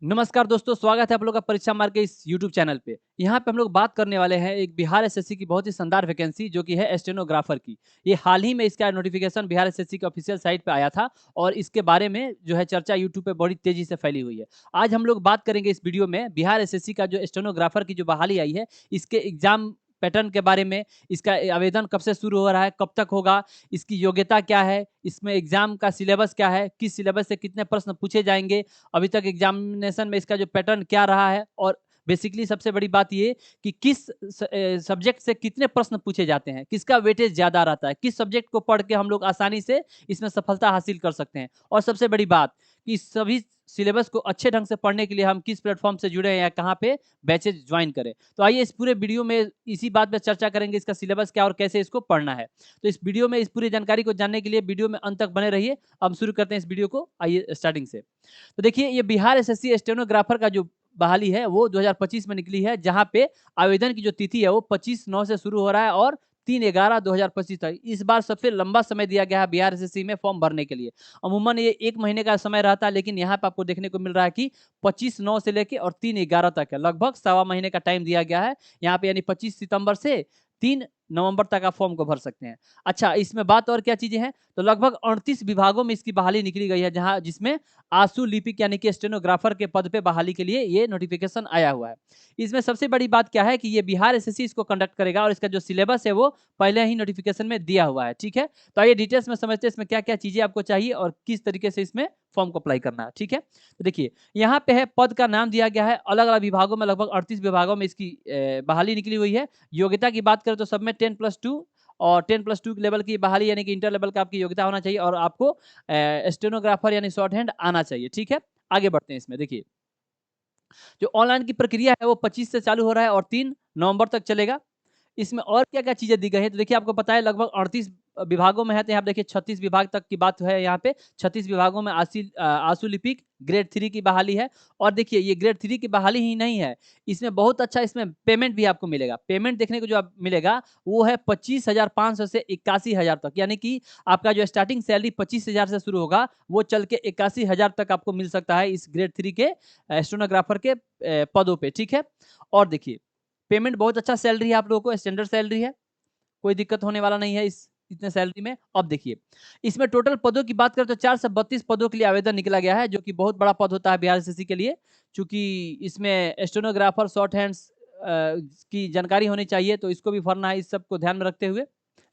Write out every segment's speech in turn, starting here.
नमस्कार दोस्तों, स्वागत है आप लोग का परीक्षा मार्ग के इस यूट्यूब चैनल पे। यहाँ पे हम लोग बात करने वाले हैं एक बिहार एसएससी की बहुत ही शानदार वैकेंसी जो कि है स्टेनोग्राफर की। ये हाल ही में इसका नोटिफिकेशन बिहार एसएससी के ऑफिशियल साइट पे आया था और इसके बारे में जो है चर्चा यूट्यूब पे बड़ी तेजी से फैली हुई है। आज हम लोग बात करेंगे इस वीडियो में बिहार एसएससी का जो स्टेनोग्राफर की जो बहाली आई है, इसके एग्जाम पैटर्न के बारे में, इसका आवेदन कब से शुरू हो रहा है, कब तक होगा, इसकी योग्यता क्या है, इसमें एग्जाम का सिलेबस क्या है, किस सिलेबस से कितने प्रश्न पूछे जाएंगे, अभी तक एग्जामिनेशन में इसका जो पैटर्न क्या रहा है और बेसिकली सबसे बड़ी बात ये कि किस सब्जेक्ट से कितने प्रश्न पूछे जाते हैं, किसका वेटेज ज़्यादा रहता है, किस सब्जेक्ट को पढ़ के हम लोग आसानी से इसमें सफलता हासिल कर सकते हैं। और सबसे बड़ी बात कि सभी सिलेबस को अच्छे ढंग से पढ़ने के लिए हम किस प्लेटफॉर्म से जुड़े हैं या कहाँ पे बैचेज ज्वाइन करें। तो आइए इस पूरे वीडियो में इसी बात पे चर्चा करेंगे, इसका सिलेबस क्या और कैसे इसको पढ़ना है। तो इस वीडियो में इस पूरी जानकारी को जानने के लिए वीडियो में अंत तक बने रहिए। अब शुरू करते हैं इस वीडियो को, आइए स्टार्टिंग से। तो देखिए, ये बिहार एसएससी स्टेनोग्राफर का जो बहाली है वो 2025 में निकली है, जहाँ पे आवेदन की जो तिथि है वो 25/9 से शुरू हो रहा है और 3/11/2025 तक। इस बार सबसे लंबा समय दिया गया है बिहार एसएससी में फॉर्म भरने के लिए। अमूमन ये 1 महीने का समय रहता है, लेकिन यहाँ पे आपको देखने को मिल रहा है कि 25/9 से लेके और 3/11 तक है, लगभग सवा महीने का टाइम दिया गया है यहाँ पे। यानी 25 सितंबर से 3 नवंबर तक आप फॉर्म को भर सकते हैं। अच्छा, इसमें बात और क्या चीजें हैं, तो लगभग 38 विभागों में इसकी बहाली निकली गई है, जहां जिसमें आंसू लिपिक यानी कि स्टेनोग्राफर के पद पे बहाली के लिए ये नोटिफिकेशन आया हुआ है। इसमें सबसे बड़ी बात क्या है कि ये बिहार एसएससी इसको कंडक्ट करेगा और इसका जो सिलेबस है वो पहले ही नोटिफिकेशन में दिया हुआ है। ठीक है, तो आइए डिटेल्स में समझते हैं इसमें क्या क्या चीजें आपको चाहिए और किस तरीके से इसमें फॉर्म को अप्लाई करना है। ठीक है, तो देखिए यहाँ पे है, पद का नाम दिया गया है, अलग अलग विभागों में लगभग 38 विभागों में इसकी बहाली निकली हुई है। योग्यता की बात करें तो सब में 10+2 और 10+2 लेवल की बहाली यानी कि इंटर लेवल का आपकी योग्यता होना चाहिए और आपको स्टेनोग्राफर यानी शॉर्ट हैंड आना चाहिए। ठीक है, आगे बढ़ते हैं। इसमें देखिए, जो ऑनलाइन की प्रक्रिया है वो 25 से चालू हो रहा है और 3 नवंबर तक चलेगा। इसमें और क्या-क्या चीज़ें दी गई हैं, तो देखिए आपको पता है लगभग 38 विभागों में है, तो यहाँ पे देखिए 36 विभाग तक की बात है यहाँ पे। 36 विभागों में आशु लिपिक ग्रेड 3 की बहाली है। और देखिए ये ग्रेड 3 की बहाली ही नहीं है, इसमें बहुत अच्छा इसमें पेमेंट भी आपको मिलेगा। पेमेंट देखने को जो आप मिलेगा वो है 25,500 से 81,000 तक, यानी कि आपका जो स्टार्टिंग सैलरी 25,000 से शुरू होगा, वो चल के 81,000 तक आपको मिल सकता है इस ग्रेड 3 के स्टेनोग्राफर के पदों पे। ठीक है, और देखिए पेमेंट बहुत अच्छा सैलरी है आप लोगों को, स्टैंडर्ड सैलरी है, कोई दिक्कत होने वाला नहीं है इस इतने सैलरी में। अब देखिए, इसमें टोटल पदों की बात करें तो 432 पदों के लिए आवेदन निकला गया है, जो कि बहुत बड़ा पद होता है बिहार एसएससी के लिए। चूंकि इसमें स्टेनोग्राफर, शॉर्ट हैंड्स की जानकारी होनी चाहिए, तो इसको भी भरना है, इस सब को ध्यान में रखते हुए।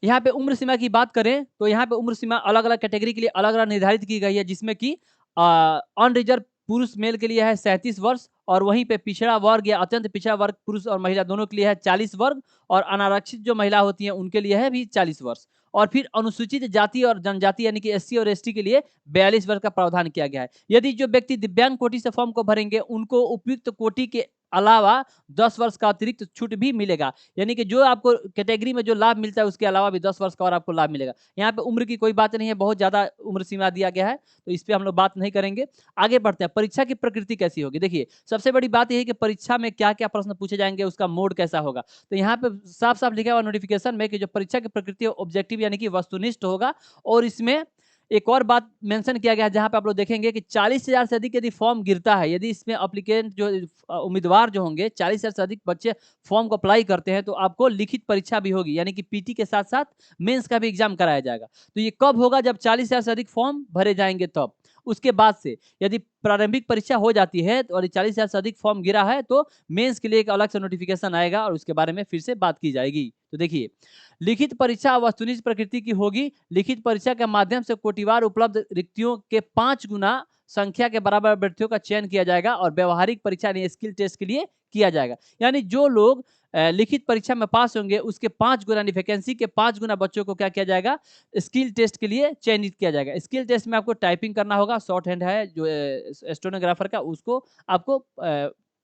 यहाँ पे उम्र सीमा की बात करें तो यहाँ पे उम्र सीमा अलग अलग कैटेगरी के लिए अलग अलग निर्धारित की गई है, जिसमें कि अनरिजर्व पुरुष मेल के लिए है 37 वर्ष, और वहीं पे पिछड़ा वर्ग या अत्यंत पिछड़ा वर्ग पुरुष और महिला दोनों के लिए है 40 वर्ग, और अनारक्षित जो महिला होती हैं उनके लिए है भी 40 वर्ष। और फिर अनुसूचित जाति और जनजाति यानी कि एससी और एसटी के लिए 42 वर्ष का प्रावधान किया गया है। यदि जो व्यक्ति दिव्यांग कोटि से फॉर्म को भरेंगे उनको उपयुक्त कोटि के अलावा 10 वर्ष का अतिरिक्त छूट भी मिलेगा, यानी कि जो आपको कैटेगरी में जो लाभ मिलता है उसके अलावा भी 10 वर्ष का और आपको लाभ मिलेगा। यहाँ पे उम्र की कोई बात नहीं है, बहुत ज़्यादा उम्र सीमा दिया गया है, तो इस पे हम लोग बात नहीं करेंगे। आगे बढ़ते हैं, परीक्षा की प्रकृति कैसी होगी। देखिए सबसे बड़ी बात यह है कि परीक्षा में क्या क्या प्रश्न पूछे जाएंगे, उसका मोड कैसा होगा। तो यहाँ पे साफ साफ लिखा हुआ नोटिफिकेशन में कि जो परीक्षा की प्रकृति ऑब्जेक्टिव यानी कि वस्तुनिष्ठ होगा। और इसमें एक और बात मेंशन किया गया है, जहां पे आप लोग देखेंगे कि 40,000 से अधिक यदि फॉर्म गिरता है, यदि इसमें अप्लीकेंट जो उम्मीदवार जो होंगे 40,000 से अधिक बच्चे फॉर्म को अप्लाई करते हैं, तो आपको लिखित परीक्षा भी होगी, यानी कि पीटी के साथ साथ मेंस का भी एग्जाम कराया जाएगा। तो ये कब होगा, जब 40,000 से अधिक फॉर्म भरे जाएंगे तब। उसके बाद से यदि प्रारंभिक परीक्षा हो जाती है और 40,000 से अधिक फॉर्म गिरा है, तो मेंस के लिए एक अलग से नोटिफिकेशन आएगा और उसके बारे में फिर से बात की जाएगी। तो देखिए, लिखित परीक्षा वस्तुनिष्ठ प्रकृति की होगी। लिखित परीक्षा के माध्यम से कोटिवार उपलब्ध रिक्तियों के 5 गुना संख्या के बराबर अभ्यर्थियों का चयन किया जाएगा और व्यवहारिक परीक्षा यानी स्किल टेस्ट के लिए किया जाएगा। यानी जो लोग लिखित परीक्षा में पास होंगे उसके 5 गुना यानी वैकेंसी के 5 गुना बच्चों को क्या किया जाएगा, स्किल टेस्ट के लिए चयनित किया जाएगा। स्किल टेस्ट में आपको टाइपिंग करना होगा, शॉर्ट हैंड है जो स्टेनोग्राफर का, उसको आपको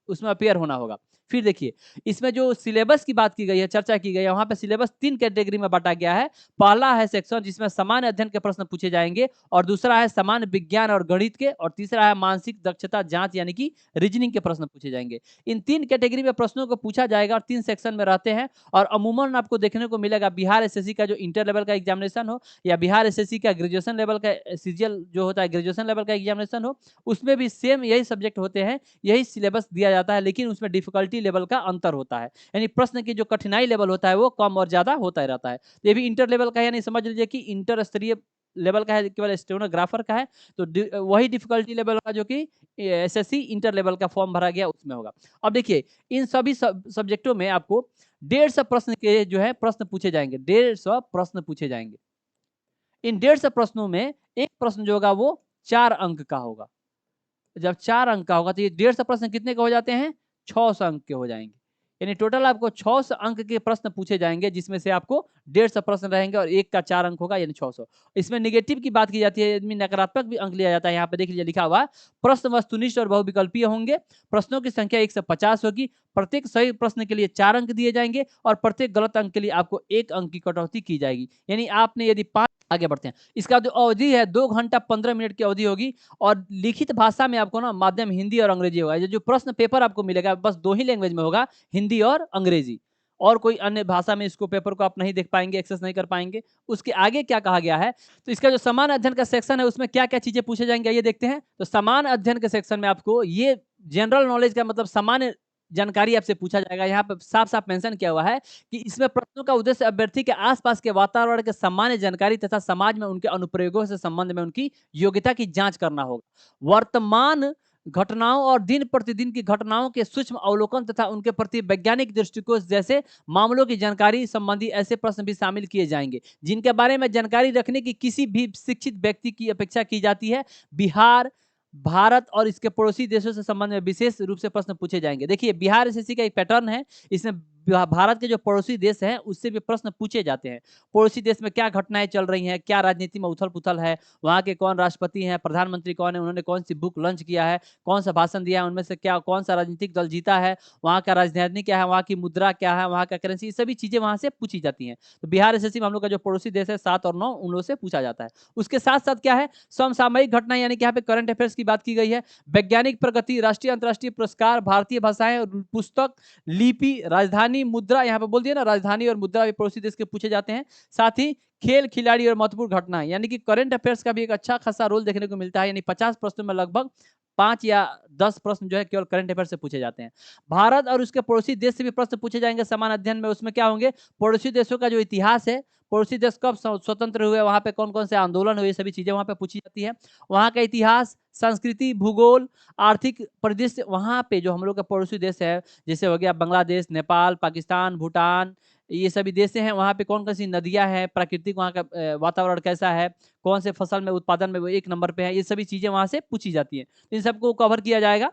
उसमें अपीयर होना होगा। फिर देखिए, इसमें जो सिलेबस की बात की गई है, चर्चा की गई है, वहाँ पे सिलेबस 3 कैटेगरी में बाँटा गया है। पहला है सेक्शन जिसमें सामान्य अध्ययन के प्रश्न पूछे जाएँगे और दूसरा है सामान्य विज्ञान और गणित के और तीसरा है मानसिक दक्षता जाँच यानी कि रीजनिंग के प्रश्न पूछे जाएँगे। इन 3 कैटेगरी में प्रश्नों को पूछा जाएगा और 3 सेक्शन में रहते हैं और अमूमन आपको देखने को मिलेगा बिहार एसएससी का जो इंटर लेवल का एग्जामिनेशन हो या बिहार एसएससी का ग्रेजुएशन लेवल का सीजीएल जो होता है ग्रेजुएशन लेवल का एग्जामिनेशन हो, उसमें भी सेम यही सब्जेक्ट होते हैं, यही सिलेबस दिया जाता है, लेकिन उसमें डिफिकल्टी लेवल का अंतर होता है। यानी प्रश्न की जो कठिनाई लेवल होता है वो कम और ज़्यादा होता ही रहता है। तो ये भी इंटर लेवल का है, यानी समझ लीजिए कि इंटर स्तरीय लेवल का है, केवल स्टेनोग्राफर का है, तो वही डिफिकल्टी लेवल का जो कि एसएससी इंटर लेवल का फॉर्म भरा गया उसमें होगा। अब देखिए, इन सभी सब्जेक्टों में आपको 150 प्रश्न के जो है प्रश्न पूछे जाएँगे, 150 प्रश्न पूछे जाएँगे। इन 150 प्रश्नों में एक प्रश्न जो होगा वो 4 अंक का होगा। जब 4 अंक का होगा तो ये 150 प्रश्न कितने के हो जाते हैं? 600 अंक के हो जाएँगे। यानी टोटल आपको 600 अंक के प्रश्न पूछे जाएँगे जिसमें से आपको 150 प्रश्न रहेंगे और 1 का 4 अंक होगा यानी 600। इसमें नेगेटिव की बात की जाती है, इसमें नकारात्मक भी अंक लिया जाता है। यहाँ पे देख लीजिए लिखा हुआ है, प्रश्न वस्तुनिष्ठ और बहुविकल्पीय होंगे। प्रश्नों की संख्या 1 से 50 होगी। प्रत्येक सही प्रश्न के लिए 4 अंक दिए जाएँगे और प्रत्येक गलत अंक के लिए आपको 1 अंक की कटौती की जाएगी। यानी आपने यदि 5 आगे बढ़ते हैं। इसका जो अवधि है 2 घंटा 15 मिनट की अवधि होगी और लिखित भाषा में आपको ना माध्यम हिंदी और अंग्रेजी होगा। ये जो प्रश्न पेपर आपको मिलेगा बस 2 ही लैंग्वेज में होगा, हिंदी और अंग्रेजी। और कोई अन्य भाषा में इसको पेपर को आप नहीं देख पाएँगे, एक्सेस नहीं कर पाएँगे। उसके आगे क्या कहा गया है, तो इसका जो सामान्य अध्ययन का सेक्शन है उसमें क्या-क्या चीज़ें पूछे जाएँगे आइए देखते हैं। तो सामान्य अध्ययन के सेक्शन में आपको ये जनरल नॉलेज का मतलब सामान्य जानकारी आपसे पूछा जाएगा। यहाँ पे साफ-साफ मेंशन किया हुआ है कि इसमें प्रश्नों का उद्देश्य अभ्यर्थी के आस-पास के वातावरण के सामान्य जानकारी तथा समाज में उनके अनुप्रयोगों से संबंध में उनकी योग्यता की जाँच करना होगा। वर्तमान घटनाओं और दिन-प्रतिदिन की घटनाओं के सूक्ष्म अवलोकन तथा उनके प्रति वैज्ञानिक दृष्टिकोण जैसे मामलों की जानकारी संबंधी ऐसे प्रश्न भी शामिल किए जाएँगे, जिनके बारे में जानकारी रखने की किसी भी शिक्षित व्यक्ति की अपेक्षा की जाती है। बिहार, भारत और इसके पड़ोसी देशों से संबंध में विशेष रूप से प्रश्न पूछे जाएँगे। देखिए, बिहार एसएससी का एक पैटर्न है, इसमें भारत के जो पड़ोसी देश हैं, उससे भी प्रश्न पूछे जाते हैं। पड़ोसी देश में क्या घटनाएँ चल रही हैं, क्या राजनीति में उथल-पुथल है, वहाँ के कौन राष्ट्रपति हैं, प्रधानमंत्री कौन है, उन्होंने कौन-सी बुक लॉन्च किया है, कौन-सा भाषण दिया है, उनमें से क्या कौन-सा राजनीतिक दल जीता है, वहाँ का राजधानी क्या है, वहाँ की मुद्रा क्या है, वहाँ का करेंसी, ये सभी चीज़ें वहाँ से पूछी जाती हैं। तो बिहार एसएससी में हम लोग का जो पड़ोसी देश है 7 और 9 उन लोगों से पूछा जाता है। उसके साथ-साथ क्या है, समसामयिक घटना यानी कि यहाँ पे करंट अफेयर्स की बात की गई है, वैज्ञानिक प्रगति, राष्ट्रीय अंतर्राष्ट्रीय पुरस्कार, भारतीय भाषाएँ और पुस्तक, लिपि, राजधानी, मुद्रा, यहाँ पे बोल दिया ना राजधानी और मुद्रा भी पड़ोसी देश के पूछे जाते हैं। साथ ही खेल, खिलाड़ी और महत्वपूर्ण घटनाएँ, यानी कि करंट अफेयर्स का भी एक अच्छा खासा रोल देखने को मिलता है, यानी 50 प्रश्नों में लगभग 5 या 10 प्रश्न जो है केवल करंट अफेयर से पूछे जाते हैं। भारत और उसके पड़ोसी देश से भी प्रश्न पूछे जाएँगे समान अध्ययन में, उसमें क्या होंगे, पड़ोसी देशों का जो इतिहास है, पड़ोसी देश कब स्वतंत्र हुए, वहाँ पे कौन-कौन से आंदोलन हुए, ये सभी चीज़ें वहाँ पे पूछी जाती है। वहाँ का इतिहास, संस्कृति, भूगोल, आर्थिक परिदृश्य, वहाँ पे जो हम लोग का पड़ोसी देश है, जैसे हो गया बांग्लादेश, नेपाल, पाकिस्तान, भूटान, ये सभी देश हैं, वहाँ पे कौन-कौन सी नदियाँ हैं, प्राकृतिक वहाँ का वातावरण कैसा है, कौन से फसल में उत्पादन में वो 1 नंबर पे है, ये सभी चीज़ें वहाँ से पूछी जाती हैं। इन सबको कवर किया जाएगा।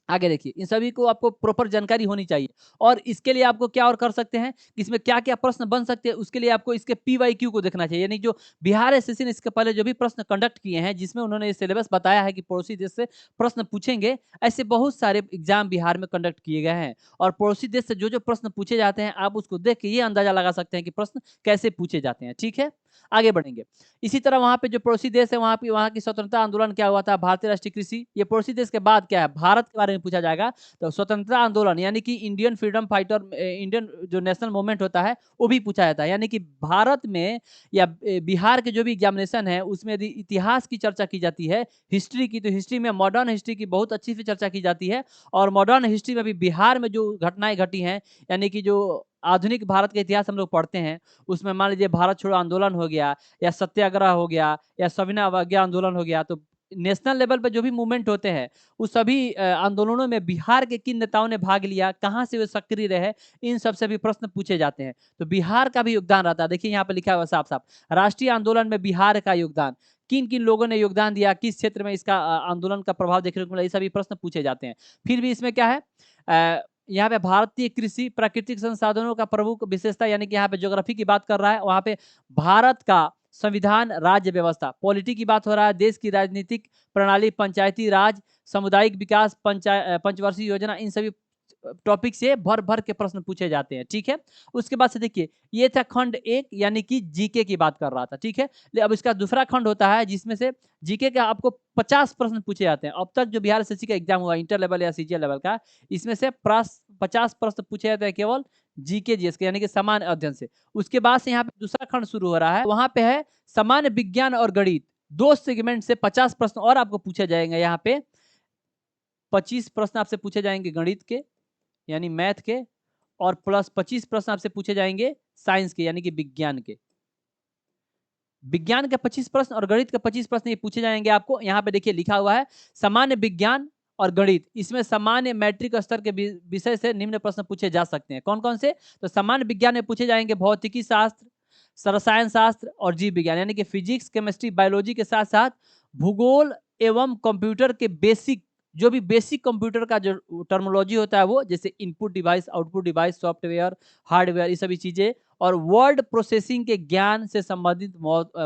आगे देखिए, इन सभी को आपको प्रॉपर जानकारी होनी चाहिए और इसके लिए आपको क्या और कर सकते हैं, कि इसमें क्या-क्या प्रश्न बन सकते हैं, उसके लिए आपको इसके पीवाईक्यू को देखना चाहिए। यानी जो बिहार एसएससी ने इसके पहले जो भी प्रश्न कंडक्ट किए हैं, जिसमें उन्होंने ये सिलेबस बताया है कि पड़ोसी देश से प्रश्न पूछेंगे, ऐसे बहुत सारे एग्ज़ाम बिहार में कंडक्ट किए गए हैं और पड़ोसी देश से जो-जो प्रश्न पूछे जाते हैं, आप उसको देख के ये अंदाज़ा लगा सकते हैं कि प्रश्न कैसे पूछे जाते हैं, ठीक है? आगे बढ़ेंगे। इसी तरह वहाँ पे जो पड़ोसी देश है, वहाँ की स्वतंत्रता आंदोलन क्या हुआ था, भारतीय राष्ट्रीय कृषि, ये पड़ोसी देश के बाद क्या है, भारत के बारे में पूछा जाएगा। तो स्वतंत्रता आंदोलन यानी कि इंडियन फ्रीडम फाइटर इंडियन जो नेशनल मूवमेंट होता है, वो भी पूछा जाता है। यानी कि भारत में या बिहार के जो भी एग्जामिनेशन है, उसमें यदि इतिहास की चर्चा की जाती है, हिस्ट्री की, तो हिस्ट्री में मॉडर्न हिस्ट्री की बहुत अच्छी से चर्चा की जाती है और मॉडर्न हिस्ट्री में भी बिहार में जो घटनाएँ घटी हैं, यानी कि जो आधुनिक भारत का इतिहास हम लोग पढ़ते हैं, उसमें मान लीजिए भारत छोड़ो आंदोलन हो गया या सत्याग्रह हो गया या सविनय अवज्ञा आंदोलन हो गया, तो नेशनल लेवल पे जो भी मूवमेंट होते हैं, उस सभी आंदोलनों में बिहार के किन नेताओं ने भाग लिया, कहाँ से वे सक्रिय रहे, इन सब से भी प्रश्न पूछे जाते हैं। तो बिहार का भी योगदान रहता है। देखिए यहाँ पे लिखा हुआ है साफ-साफ, राष्ट्रीय आंदोलन में बिहार का योगदान, किन-किन लोगों ने योगदान दिया, किस क्षेत्र में इसका आंदोलन का प्रभाव देखने को मिला, ये सभी प्रश्न पूछे जाते हैं। फिर भी इसमें क्या है, यहाँ पे भारतीय कृषि, प्राकृतिक संसाधनों का प्रमुख विशेषता, यानी कि यहाँ पे ज्योग्राफी की बात कर रहा है, वहाँ पे भारत का संविधान, राज्य व्यवस्था, पॉलिटी की बात हो रहा है, देश की राजनीतिक प्रणाली, पंचायती राज, सामुदायिक विकास, पंचवर्षीय योजना, इन सभी टॉपिक से भर भर के प्रश्न पूछे जाते हैं। ठीक है, उसके बाद से देखिए ये था खंड 1 यानी कि जीके की बात कर रहा था। ठीक है, अब इसका दूसरा खंड होता है जिसमें से जीके का आपको 50 प्रश्न पूछे जाते हैं। अब तक जो बिहार एसएससी का एग्जाम हुआ इंटर लेवल या सीजीएल लेवल का, इसमें से 50 प्रश्न पूछे जाते हैं केवल जीके जीएस के यानी कि सामान्य अध्ययन से। उसके बाद से यहाँ पे दूसरा खंड शुरू हो रहा है, वहां पे है सामान्य विज्ञान और गणित। 2 सेगमेंट से 50 प्रश्न और आपको पूछे जाएंगे। यहाँ पे 25 प्रश्न आपसे पूछे जाएंगे गणित के यानी मैथ के, और प्लस 25 प्रश्न आपसे पूछे जाएंगे साइंस के यानी कि विज्ञान के। विज्ञान के 25 प्रश्न और गणित के 25 प्रश्न ये पूछे जाएंगे आपको। यहाँ पे देखिए लिखा हुआ है सामान्य विज्ञान और गणित, इसमें सामान्य मैट्रिक स्तर के विषय से निम्न प्रश्न पूछे जा सकते हैं। कौन कौन से? तो सामान्य विज्ञान में पूछे जाएंगे भौतिकी शास्त्र, रसायन शास्त्र और जीव विज्ञान यानी कि फिजिक्स, केमिस्ट्री, बायोलॉजी के साथ साथ भूगोल एवं कंप्यूटर के बेसिक, जो भी बेसिक कंप्यूटर का जो टर्मोलॉजी होता है वो, जैसे input device, output device, software, hardware, ये सभी चीजें, और वर्ड प्रोसेसिंग के ज्ञान से संबंधित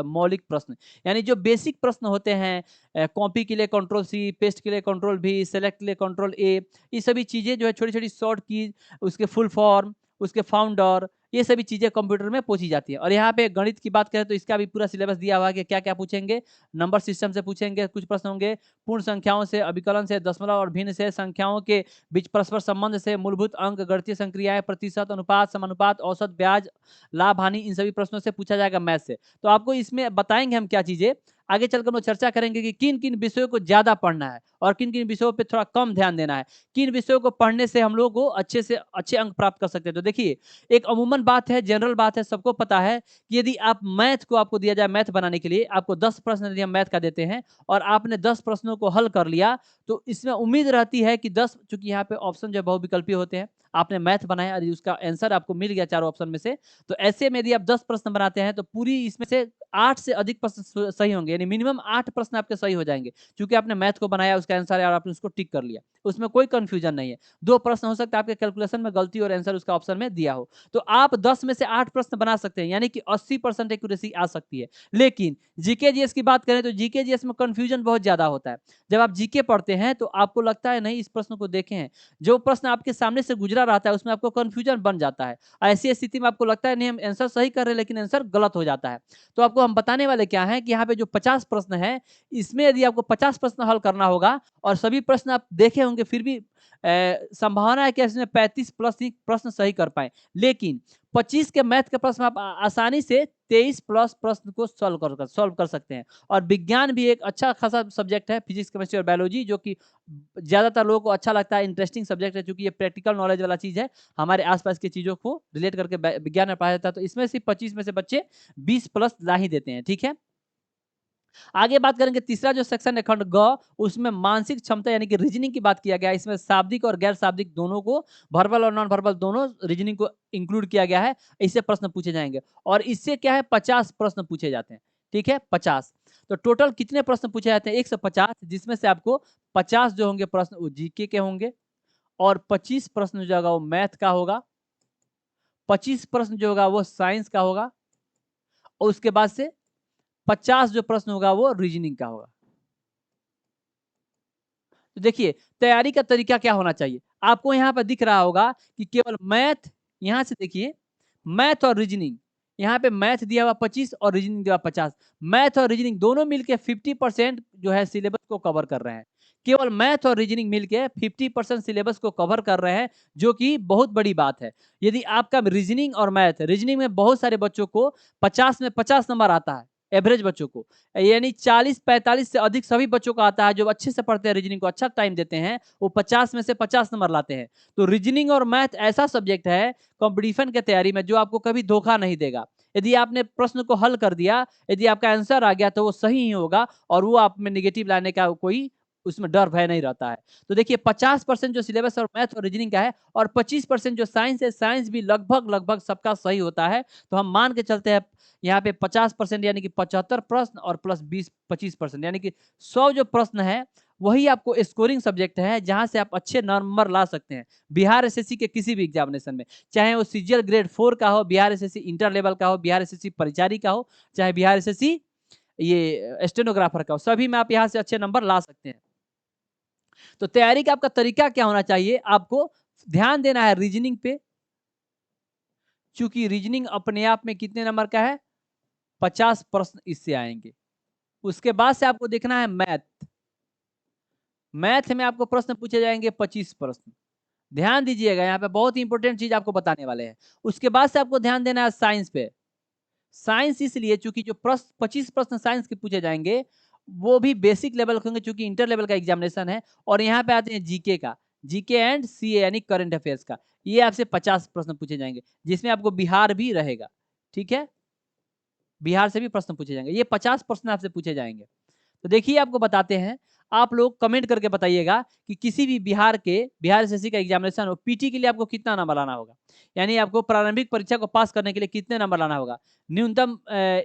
मौलिक प्रश्न यानी जो बेसिक प्रश्न होते हैं, कॉपी के लिए कंट्रोल सी, पेस्ट के लिए कंट्रोल भी, सेलेक्ट के लिए कंट्रोल ए, ये सभी चीजें जो है छोटी छोटी शॉर्ट की, उसके फुल फॉर्म, उसके फाउंडर, ये सभी चीजें कंप्यूटर में पूछी जाती है। और यहाँ पे गणित की बात करें तो इसका भी पूरा सिलेबस दिया हुआ है कि क्या क्या पूछेंगे। नंबर सिस्टम से पूछेंगे, कुछ प्रश्न होंगे पूर्ण संख्याओं से, अभिकलन से, दशमलव और भिन्न से, संख्याओं के बीच परस्पर संबंध से, मूलभूत अंक, गणितीय संक्रियाएं, प्रतिशत, अनुपात, समानुपात, औसत, ब्याज, लाभ हानि, इन सभी प्रश्नों से पूछा जाएगा मैथ से। तो आपको इसमें बताएंगे हम क्या चीजें, आगे चलकर हम लोग चर्चा करेंगे कि किन किन विषयों को ज्यादा पढ़ना है और किन किन विषयों पे थोड़ा कम ध्यान देना है, किन विषयों को पढ़ने से हम लोग को अच्छे से अच्छे अंक प्राप्त कर सकते हैं। तो देखिए एक अमूमन बात है, जनरल बात है, सबको पता है कि यदि आप मैथ को आपको दिया जाए, मैथ बनाने के लिए आपको 10 प्रश्न यदि हम मैथ का देते हैं और आपने 10 प्रश्नों को हल कर लिया, तो इसमें उम्मीद रहती है कि 10, चूंकि यहाँ पे ऑप्शन जो बहुविकल्पी होते हैं, आपने मैथ बनाया, यदि उसका आंसर आपको मिल गया चारों ऑप्शन में से, तो ऐसे में यदि आप 10 प्रश्न बनाते हैं तो पूरी इसमें से 8 से अधिक प्रश्न सही होंगे, यानी मिनिमम 8 प्रश्न आपके सही हो जाएंगे, क्योंकि आपने मैथ को बनाया, उसका आंसर है और आपने उसको टिक कर लिया, उसमें कोई कंफ्यूजन नहीं है। 2 प्रश्न हो सकता है आपके कैलकुलेशन में गलती और आंसर उसका ऑप्शन में दिया हो, तो आप 10 में से 8 प्रश्न बना सकते हैं, यानी कि 80% एक्यूरेसी आ सकती है। लेकिन जीके जीएस की बात करें तो जीके जीएस में कंफ्यूजन बहुत ज्यादा होता है। जब आप जीके पढ़ते हैं तो आपको लगता है नहीं इस प्रश्न को देखे हैं, जो प्रश्न आपके सामने से गुजरा रहता है उसमें आपको कंफ्यूजन बन जाता है। ऐसी स्थिति में आपको लगता है नहीं हम आंसर सही कर रहे हैं, लेकिन आंसर गलत हो जाता है। तो आपको हम बताने वाले क्या है कि यहाँ पे जो 50 प्रश्न है, इसमें यदि आपको 50 प्रश्न हल करना होगा और सभी प्रश्न आप देखे होंगे, फिर भी संभावना है कि इसमें 35 प्लस ही प्रश्न सही कर पाए, लेकिन 25 के मैथ के प्रश्न आप आसानी से 23 प्लस प्रश्न को सॉल्व कर सकते हैं। और विज्ञान भी एक अच्छा खासा सब्जेक्ट है, फिजिक्स, केमिस्ट्री और बायोलॉजी, जो कि ज्यादातर लोगों को अच्छा लगता है, इंटरेस्टिंग सब्जेक्ट है, क्योंकि ये प्रैक्टिकल नॉलेज वाला चीज है, हमारे आसपास की चीजों को रिलेट करके विज्ञान में पढ़ाया जाता है। तो इसमें से 25 में से बच्चे 20 प्लस ला ही देते हैं। ठीक है, आगे बात करेंगे तीसरा जो सेक्शन है खंड ग, उसमें मानसिक क्षमता यानी कि रीजनिंग की बात किया गया है। इसमें शाब्दिक और गैर शाब्दिक दोनों को, वर्बल और नॉन वर्बल दोनों रीजनिंग को इंक्लूड किया गया है। इससे प्रश्न पूछे जाएंगे और इससे क्या है 50 प्रश्न पूछे जाते हैं। ठीक है, 50। तो टोटल कितने प्रश्न पूछे जाते हैं? 150, जिसमें से आपको 50 जो होंगे प्रश्न वो जीके के होंगे और 25 प्रश्न जो होगा वो मैथ का होगा, 25 प्रश्न जो होगा वो साइंस का होगा और उसके बाद से 50 जो प्रश्न होगा वो रीजनिंग का होगा। तो देखिए तैयारी का तरीका क्या होना चाहिए, आपको यहाँ पर दिख रहा होगा कि केवल मैथ, यहाँ से देखिए मैथ और रीजनिंग, यहाँ पे मैथ दिया हुआ 25 और रीजनिंग दिया हुआ 50, मैथ और रीजनिंग दोनों मिलके 50% जो है सिलेबस को कवर कर रहे हैं। केवल मैथ और रीजनिंग मिलके 50% सिलेबस को कवर कर रहे हैं, जो कि बहुत बड़ी बात है। यदि आपका रीजनिंग और मैथ, रीजनिंग में बहुत सारे बच्चों को 50 में 50 नंबर आता है, एवरेज बच्चों को, यानी 40-45 से अधिक सभी बच्चों को आता है जो अच्छे से पढ़ते हैं, रीजनिंग को अच्छा टाइम देते हैं, वो 50 में से 50 नंबर लाते हैं। तो रीजनिंग और मैथ ऐसा सब्जेक्ट है कंपटीशन के तैयारी में जो आपको कभी धोखा नहीं देगा। यदि आपने प्रश्न को हल कर दिया, यदि आपका आंसर आ गया तो वो सही ही होगा और वो आप में निगेटिव लाने का कोई उसमें डर भय नहीं रहता है। तो देखिए 50% जो सिलेबस और मैथ और रीजनिंग का है और 25% जो साइंस है, साइंस भी लगभग लगभग सबका सही होता है। तो हम मान के चलते हैं यहाँ पे 50% यानी कि 75 प्रश्न और प्लस 25% यानी कि 100 जो प्रश्न है वही आपको स्कोरिंग सब्जेक्ट है, जहां से आप अच्छे नंबर ला सकते हैं बिहार एसएससी के किसी भी एग्जामिनेशन में, चाहे वो सीजीएल ग्रेड 4 का हो, बिहार एसएससी इंटर लेवल का हो, बिहार एसएससी परिचारी का हो, चाहे बिहार एसएससी ये स्टेनोग्राफर का हो, सभी में आप यहाँ से अच्छे नंबर ला सकते हैं। तो तैयारी का आपका तरीका क्या होना चाहिए? आपको ध्यान देना है रीजनिंग पे, चूँकि रीजनिंग अपने आप में कितने नंबर का है? 50 प्रश्न इससे आएँगे। उसके बाद से आपको देखना है मैथ। मैथ में आपको प्रश्न पूछे जाएँगे 25 प्रश्न। ध्यान दीजिएगा, यहाँ पे बहुत ही इंपॉर्टेंट चीज़ आपको बताने वाले हैं। उसके बाद से आपको ध्यान देना है साइंस पे। साइंस इसलिए चूँकि जो प्रश्न 25 प्रश्न साइंस के पूछे जाएँगे, वो भी बेसिक लेवल के होंगे चूँकि इंटर लेवल का एग्ज़ामिनेशन है और यहाँ पे आते हैं जीके का। जीके एंड सीए यानी करंट अफेयर्स का। ये आपसे 50 प्रश्न पूछे जाएँगे, जिसमें आपको बिहार भी रहेगा। ठीक है? बिहार से भी प्रश्न पूछे जाएँगे। ये 50 प्रश्न आपसे पूछे जाएँगे। तो देखिए आपको बताते हैं, आप लोग कमेंट करके बताइएगा कि किसी भी बिहार एसएससी का एग्ज़ामिनेशन हो, पीटी के लिए आपको कितना नंबर लाना होगा? यानी आपको प्रारंभिक परीक्षा को पास करने के लिए कितने नंबर लाना होगा? न्यूनतम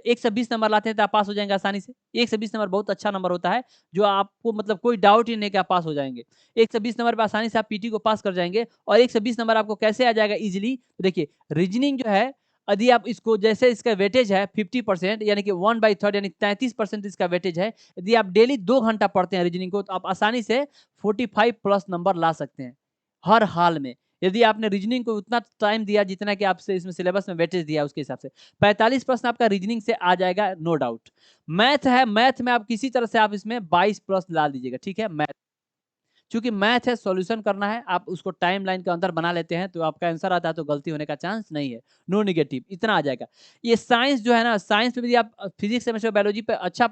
120 नंबर लाते हैं तो आप पास हो जाएँगे आसानी से। 120 नंबर बहुत अच्छा नंबर होता है, जो आपको मतलब कोई डाउट ही नहीं कि आप पास हो जाएँगे। 120 नंबर पे आसानी से आप पीटी को पास कर जाएँगे और 120 नंबर आपको कैसे आ जाएगा ईज़िली? तो देखिए, रीज़निंग जो है यदि आप इसको जैसे इसका वेटेज है 50% यानी कि 1/3 यानी 33% इसका वेटेज है। यदि आप डेली 2 घंटा पढ़ते हैं रीजनिंग को तो आप आसानी से 45 प्लस नंबर ला सकते हैं, हर हाल में। यदि आपने रीजनिंग को उतना टाइम दिया जितना कि आपसे इसमें सिलेबस में वेटेज दिया उसके हिसाब से। 45 प्रश्न आपका रीजनिंग से आ जाएगा नो डाउट। मैथ है, मैथ में आप किसी तरह से आप इसमें 22 प्रश्न ला दीजिएगा, ठीक है? मैथ चूँकि मैथ है, सॉल्यूशन करना है, आप उसको टाइमलाइन के अंदर बना लेते हैं, तो आपका आंसर आता है, तो गलती होने का चांस नहीं है। नो नेगेटिव इतना आ जाएगा। ये साइंस जो है ना, साइंस में भी आप फिज़िक्स, केमिस्ट्री और बायोलॉजी पे अच्छा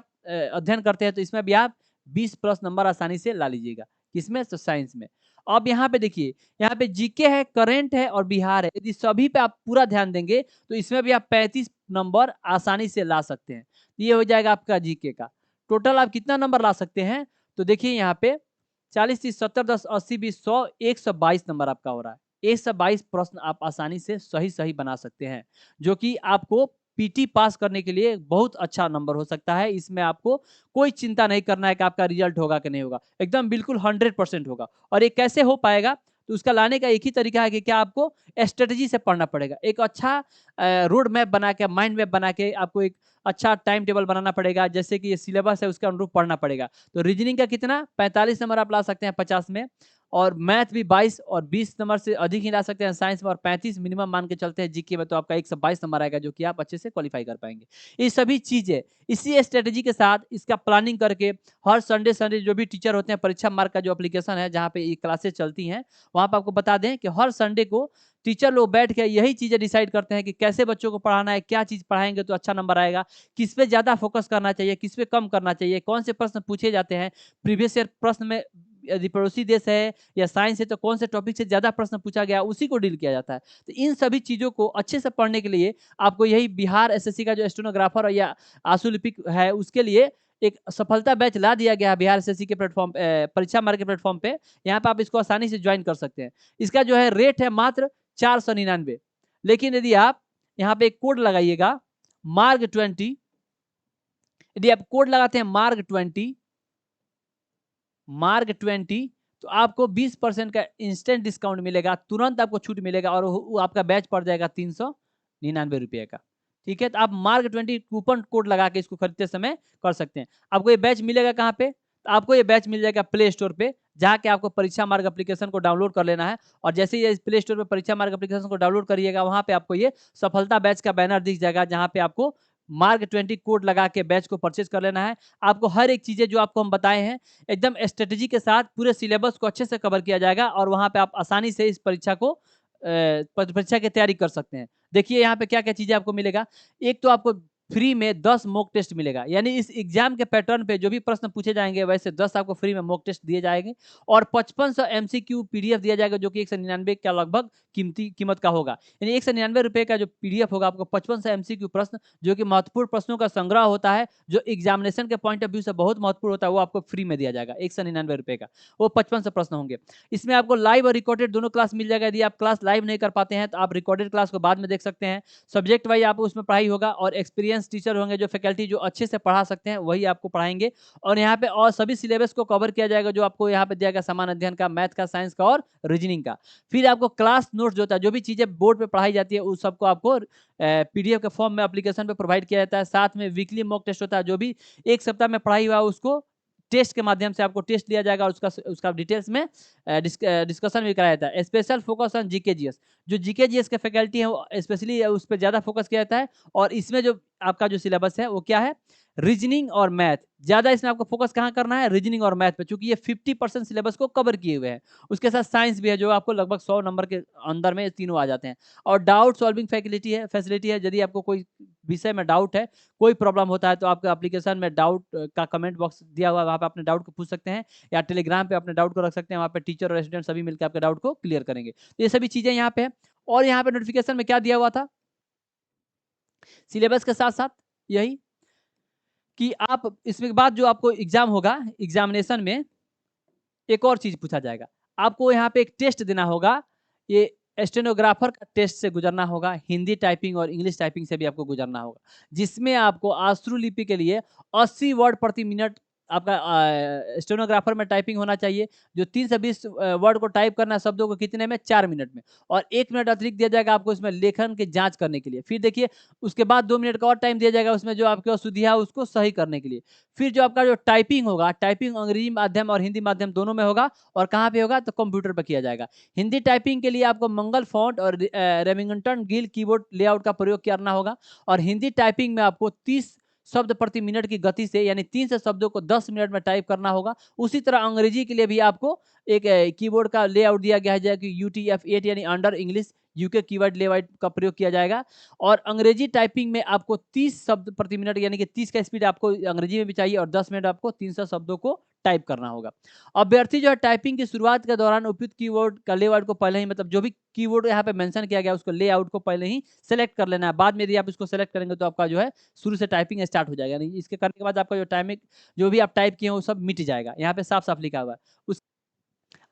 अध्ययन करते हैं, तो इसमें भी आप 20 प्लस नंबर आसानी से ला लीजिएगा। किसमें? तो साइंस में। अब यहाँ पे देखिए, यहाँ पे जीके है, करंट है और बिहार है। यदि सभी पे आप पूरा ध्यान देंगे, तो इसमें भी आप 35 नंबर आसानी से ला सकते हैं। ये हो जाएगा आपका जीके का। टोटल आप कितना नंबर ला सकते हैं? तो देखिए यहाँ पे 40, 30, 70, 10, 80, 20, 100, 122 नंबर आपका हो रहा है। 122 प्रश्न आप आसानी से सही-सही बना सकते हैं, जो कि आपको पीटी पास करने के लिए बहुत अच्छा नंबर हो सकता है। इसमें आपको कोई चिंता नहीं करना है कि आपका रिजल्ट होगा कि नहीं होगा। एकदम बिल्कुल 100% होगा और ये कैसे हो पाएगा? तो उसका लाने का एक ही तरीका है कि क्या आपको स्ट्रैटेजी से पढ़ना पड़ेगा। एक अच्छा रोड मैप बना के, माइंड मैप बना के आपको एक अच्छा टाइम टेबल बनाना पड़ेगा। जैसे कि ये सिलेबस है उसके अनुरूप पढ़ना पड़ेगा। तो रीजनिंग का कितना 45 नंबर आप ला सकते हैं 50 में और मैथ भी 22 और 20 नंबर से अधिक ही ला सकते हैं साइंस में और 35 मिनिमम मान के चलते हैं जीके में तो आपका 122 नंबर आएगा जो कि आप अच्छे से क्वालिफाई कर पाएंगे। ये सभी चीजें इसी स्ट्रेटेजी के साथ इसका प्लानिंग करके हर संडे संडे जो भी टीचर होते हैं परीक्षा मार्क का जो एप्लीकेशन है जहाँ पे ये क्लासेस चलती हैं वहाँ पे आपको बता दें कि हर संडे को टीचर लोग बैठ के यही चीजें डिसाइड करते हैं कि कैसे बच्चों को पढ़ाना है, क्या चीज पढ़ाएंगे तो अच्छा नंबर आएगा, किस पे ज्यादा फोकस करना चाहिए, किस पे कम करना चाहिए, कौन से प्रश्न पूछे जाते हैं प्रीवियस ईयर प्रश्न में। यदि पड़ोसी देश है या साइंस है तो कौन से टॉपिक से ज्यादा प्रश्न पूछा गया उसी को डील किया जाता है। तो इन सभी चीजों को अच्छे से पढ़ने के लिए आपको यही बिहार एसएससी का जो स्टेनोग्राफर या आशुलिपिक है उसके लिए एक सफलता बैच ला दिया गया है बिहार एसएससी के प्लेटफॉर्म परीक्षा मार्ग के प्लेटफॉर्म पे। यहाँ पे आप इसको आसानी से ज्वाइन कर सकते हैं। इसका जो है रेट है मात्र 499। लेकिन यदि आप यहाँ पे एक कोड लगाइएगा मार्ग 20, यदि आप कोड लगाते हैं मार्ग 20 तो आपको 20% का इंस्टेंट डिस्काउंट मिलेगा, तुरंत आपको छूट मिलेगा और वो आपका बैच पड़ जाएगा 399 रुपये का। ठीक है, तो आप मार्ग 20 कूपन कोड लगा के इसको खरीदते समय कर सकते हैं। आपको ये बैच मिलेगा कहाँ पे? तो आपको ये बैच मिल जाएगा प्ले स्टोर पे, जाके आपको परीक्षा मार्ग एप्लीकेशन को डाउनलोड कर लेना है और जैसे ही प्ले स्टोर पे परीक्षा मार्ग एप्लीकेशन को डाउनलोड करिएगा वहाँ पे आपको ये सफलता बैच का बैनर दिख जाएगा जहाँ पे आपको मार्ग 20 कोड लगा के बैच को परचेज कर लेना है। आपको हर एक चीजें जो आपको हम बताए हैं एकदम स्ट्रेटेजी के साथ पूरे सिलेबस को अच्छे से कवर किया जाएगा और वहाँ पे आप आसानी से इस परीक्षा को परीक्षा की तैयारी कर सकते हैं। देखिए यहाँ पे क्या-क्या चीज़ें आपको मिलेगा। एक तो आपको फ्री में 10 मॉक टेस्ट मिलेगा, यानी इस एग्जाम के पैटर्न पे जो भी प्रश्न पूछे जाएँगे वैसे 10 आपको फ्री में मॉक टेस्ट दिए जाएँगे और 5500 एमसीक्यू पीडीएफ दिया जाएगा जो कि 199 का लगभग कीमत का होगा। यानी 199 रुपए का जो पीडीएफ होगा आपको 5500 एमसीक्यू प्रश्न जो कि महत्वपूर्ण प्रश्नों का संग्रह होता है, जो एग्जामिनेशन के पॉइंट ऑफ व्यू से बहुत महत्वपूर्ण होता है, वो आपको फ्री में दिया जाएगा 199 रुपए का। वो 5500 प्रश्न होंगे। इसमें आपको लाइव और रिकॉर्डेड दोनों क्लास मिल जाएगा। यदि आप क्लास लाइव नहीं कर पाते हैं तो आप रिकॉर्डेड क्लास को बाद में देख सकते हैं। सब्जेक्ट वाइज आप उसमें पढ़ाई होगा और एक्सपीरियंस टीचर होंगे जो फैकल्टी जो अच्छे से पढ़ा सकते हैं वही आपको पढ़ाएंगे और यहाँ पे और सभी सिलेबस को कवर किया जाएगा जो आपको यहाँ पे दिया गया समान अध्ययन का, मैथ का, साइंस का और रीजनिंग का। फिर आपको क्लास नोट्स जो होता है, जो भी चीजें बोर्ड पे पढ़ाई जाती है उस सबको आपको पीडीएफ के फॉर्म में एप्लीकेशन पे प्रोवाइड किया जाता है। साथ में वीकली मॉक टेस्ट होता है, जो भी एक सप्ताह में पढ़ाई हुआ उसको टेस्ट के माध्यम से आपको टेस्ट लिया जाएगा और उसका डिटेल्स में डिस्कशन भी कराया जाता है। Special focus on GK GS, जो जीके जीएस के फैकल्टी है वो स्पेशली उस पर ज़्यादा फोकस किया जाता है। और इसमें जो आपका जो सिलेबस है वो क्या है, रीजनिंग और मैथ। ज़्यादा इसमें आपको फोकस कहाँ करना है, रीजनिंग और मैथ पे, चूंकि ये 50% सिलेबस को कवर किए हुए हैं। उसके साथ साइंस भी है जो आपको लगभग 100 नंबर के अंदर में तीनों आ जाते हैं। और डाउट सॉल्विंग फैसिलिटी है, यदि आपको कोई विषय में डाउट है, कोई प्रॉब्लम होता है, तो आपके एप्लीकेशन में डाउट का कमेंट बॉक्स दिया हुआ है, वहाँ पे अपने डाउट को पूछ सकते हैं, या टेलीग्राम पे अपने डाउट को रख सकते हैं। वहाँ पे टीचर और स्टूडेंट सभी मिलकर आपके डाउट को क्लियर करेंगे। तो ये सभी चीज़ें यहाँ पे है। और यहाँ पे नोटिफिकेशन में क्या दिया हुआ था, सिलेबस के साथ साथ यही कि आप इसके बाद जो आपको एग्जाम होगा, एग्जामिनेशन में एक और चीज पूछा जाएगा। आपको यहाँ पे एक टेस्ट देना होगा, ये स्टेनोग्राफर का टेस्ट से गुजरना होगा, हिंदी टाइपिंग और इंग्लिश टाइपिंग से भी आपको गुजरना होगा, जिसमें आपको आश्रुलिपि के लिए 80 वर्ड प्रति मिनट आपका स्टेनोग्राफर में टाइपिंग होना चाहिए। जो 3 से 20 वर्ड को टाइप करना है शब्दों को कितने में, 4 मिनट में। और 1 मिनट अतिरिक्त दिया जाएगा आपको इसमें लेखन की जांच करने के लिए। फिर देखिए उसके बाद 2 मिनट का और टाइम दिया जाएगा उसमें जो आपकी अशुद्धियां है उसको सही करने के लिए। फिर जो आपका जो टाइपिंग होगा, टाइपिंग अंग्रेजी माध्यम और हिंदी माध्यम दोनों में होगा। और कहाँ पे होगा, तो कंप्यूटर पर किया जाएगा। हिंदी टाइपिंग के लिए आपको मंगल फॉन्ट और रेमिंगटन गिल कीबोर्ड लेआउट का प्रयोग करना होगा। और हिंदी टाइपिंग में आपको 30 शब्द प्रति मिनट की गति से, यानी 300 शब्दों को 10 मिनट में टाइप करना होगा। उसी तरह अंग्रेजी के लिए भी आपको एक कीबोर्ड का लेआउट दिया गया है कि UTF-8 यानी under English UK keyword layout का प्रयोग किया जाएगा। और अंग्रेजी टाइपिंग में आपको 30 शब्द प्रति मिनट यानी कि 30 का स्पीड आपको अंग्रेजी में भी चाहिए, और 10 मिनट आपको 300 शब्दों को टाइप करना होगा। अभ्यर्थी जो है टाइपिंग की शुरुआत के दौरान उपयुक्त कीवर्ड का लेआउट को पहले ही, मतलब जो भी कीवर्ड यहाँ पे मेंशन किया गया उसको लेआउट को पहले ही सेलेक्ट कर लेना है। बाद में यदि आप इसको सेलेक्ट करेंगे तो आपका जो है शुरू से टाइपिंग स्टार्ट हो जाएगा। यानी इसके करने के बाद आपका जो टाइमिंग जो भी आप टाइप किए हैं वो सब मिट जाएगा। यहाँ पे साफ साफ लिखा हुआ है। उस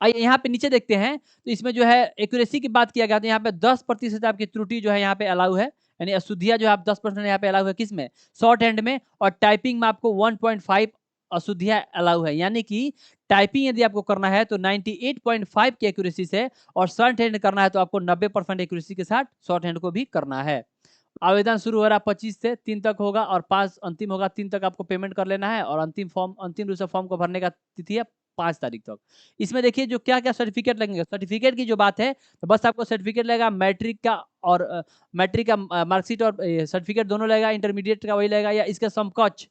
आइए यहाँ पे नीचे देखते हैं, तो इसमें जो है एक्यूरेसी की बात किया गया था। यहाँ पे 10% आपकी त्रुटि जो है यहाँ पे अलाउ है, यानी अशुद्धियां जो है आप 10% यहाँ पे अलाउ है, किस में, शॉर्ट हैंड में। और टाइपिंग में आपको 1.5 अशुद्धियां अलाउ है, यानी कि टाइपिंग यदि आपको करना है तो 98.5 की एक्यूरेसी से, और शॉर्ट हैंड करना है तो आपको 90% एक्यूरेसी के साथ शॉर्ट हैंड को भी करना है। आवेदन शुरू हो रहा है 25 से 3 तक होगा, और 5 अंतिम होगा। 3 तक आपको पेमेंट कर लेना है, और अंतिम रूप से फॉर्म को भरने का तिथि है 5 तारीख तक। इसमें देखिए जो क्या क्या सर्टिफिकेट लगेंगे, सर्टिफिकेट की जो बात है तो बस आपको सर्टिफिकेट लगेगा मैट्रिक का, और मैट्रिक का मार्कशीट और सर्टिफिकेट दोनों लगेगा। इंटरमीडिएट का वही लगेगा या इसके समकक्ष।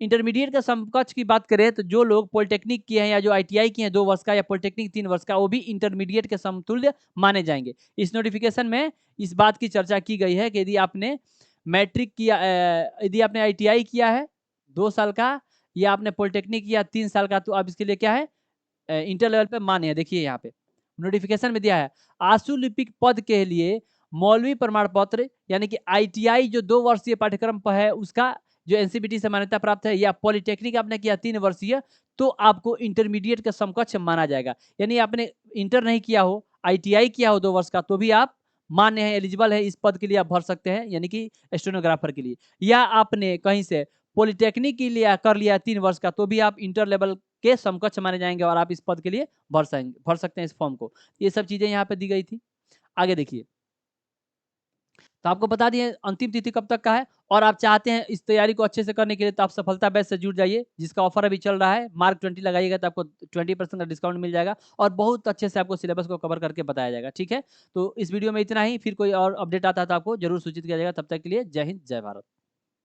इंटरमीडिएट का समकक्ष की बात करें तो जो लोग पॉलिटेक्निक किए हैं या जो ITI किए हैं 2 वर्ष का, या पॉलिटेक्निक 3 वर्ष का, वो भी इंटरमीडिएट के समतुल्य माने जाएंगे। इस नोटिफिकेशन में इस बात की चर्चा की गई है कि यदि आपने मैट्रिक किया, यदि आपने ITI किया है 2 साल का, या आपने पॉलिटेक्निक किया 3 साल का, तो आप इसके लिए क्या है, इंटर लेवल पे मान्य है। देखिए यहाँ पे नोटिफिकेशन में दिया है, आशुलिपिक पद के लिए मौलवी प्रमाण पत्र, यानी कि ITI जो 2 वर्षीय पाठ्यक्रम पर है उसका जो NCVT से मान्यता प्राप्त है, या पॉलिटेक्निक आपने किया 3 वर्षीय, तो आपको इंटरमीडिएट का समकक्ष माना जाएगा। यानी आपने इंटर नहीं किया हो, ITI किया हो 2 वर्ष का, तो भी आप मान्य है, एलिजिबल है, इस पद के लिए आप भर सकते हैं, यानी कि स्टेनोग्राफर के लिए। या आपने कहीं से पॉलिटेक्निक के लिए कर लिया 3 वर्ष का, तो भी आप इंटर लेवल के समकक्ष माने जाएंगे, और आप इस पद के लिए भर सकते हैं इस फॉर्म को। ये सब चीजें यहाँ पे दी गई थी। आगे देखिए, तो आपको बता दिए अंतिम तिथि कब तक का है। और आप चाहते हैं इस तैयारी को अच्छे से करने के लिए, तो आप सफलता बैच से जुड़ जाइए, जिसका ऑफर अभी चल रहा है। मार्क 20 लगाइएगा तो आपको 20% का डिस्काउंट मिल जाएगा, और बहुत अच्छे से आपको सिलेबस को कवर करके बताया जाएगा। ठीक है, तो इस वीडियो में इतना ही। फिर कोई और अपडेट आता है तो आपको जरूर सूचित किया जाएगा। तब तक के लिए जय हिंद, जय भारत।